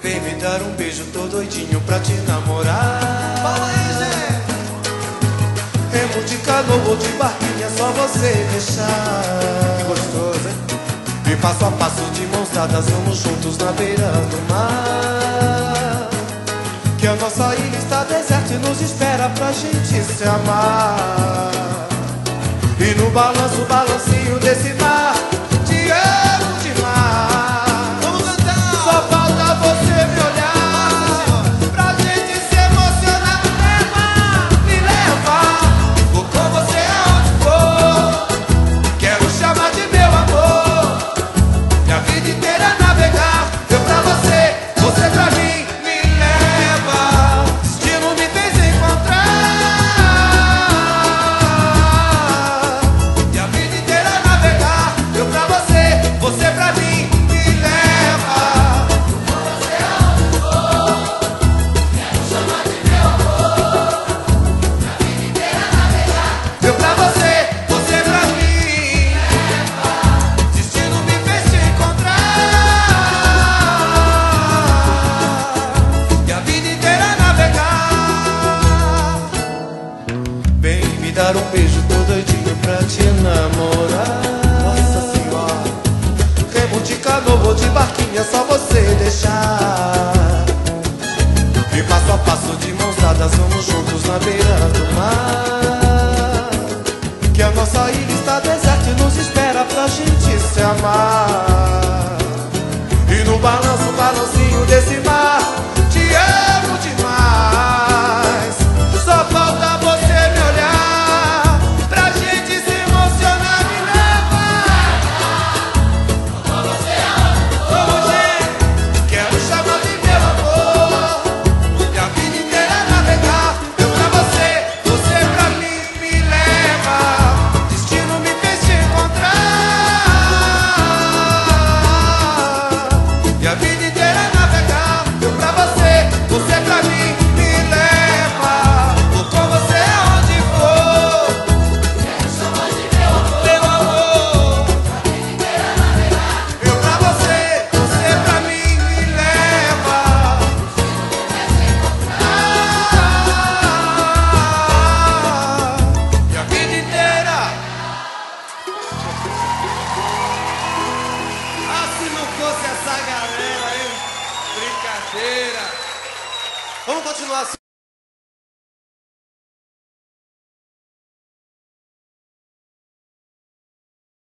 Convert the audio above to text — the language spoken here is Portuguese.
Vem me dar um beijo, tô doidinho pra te namorar. Fala aí, gente. Remo de canoa ou de barquinha, é só você deixar. Que gostoso, hein? E passo a passo de mãos dadas, vamos juntos na beira do mar. Que a nossa ilha está deserta e nos espera pra gente se amar. E no balanço, balancinho desse mar, te amo demais. Vamos cantar. Só falta você me olhar, pra gente se emocionar. Me leva, vou com você aonde for. Quero chamar de meu amor, minha vida inteira navegar. Eu pra você, você pra mim. Me leva, destino me fez encontrar. Minha vida inteira navegar. Eu pra você, você pra mim. Me leva, vou com você aonde for. Quero chamar de meu amor, minha vida inteira navegar. Eu pra você, você pra mim. Destino me fez te encontrar. E a vida inteira navegar. Vem me dar um beijo, tô doidinho pra te namorar. Nossa Senhora. Remo de canoa ou de barquinha, é só você deixar. E passo a passo de mãos dadas, vamos juntos na beira do mar. Que a nossa ilha está deserta e nos espera pra gente se amar. E no balanço, balancinho desse mar, te amo demais. Só falta você me olhar, pra gente se emocionar. Me leva, vamos, gente. Quero chamar de meu amor, e a vida inteira navegar. Eu pra você, você pra mim. Me leva, destino me fez te encontrar. E a vida inteira navegar. Eu pra você, você pra mim. Me leva, vou com você aonde for. Quero chamar de meu amor, a vida inteira navegar. Eu pra você, você pra mim. Me leva, e a vida inteira. Ah, se não fosse essa galera, hein? Brincadeira. Vamos continuar assim.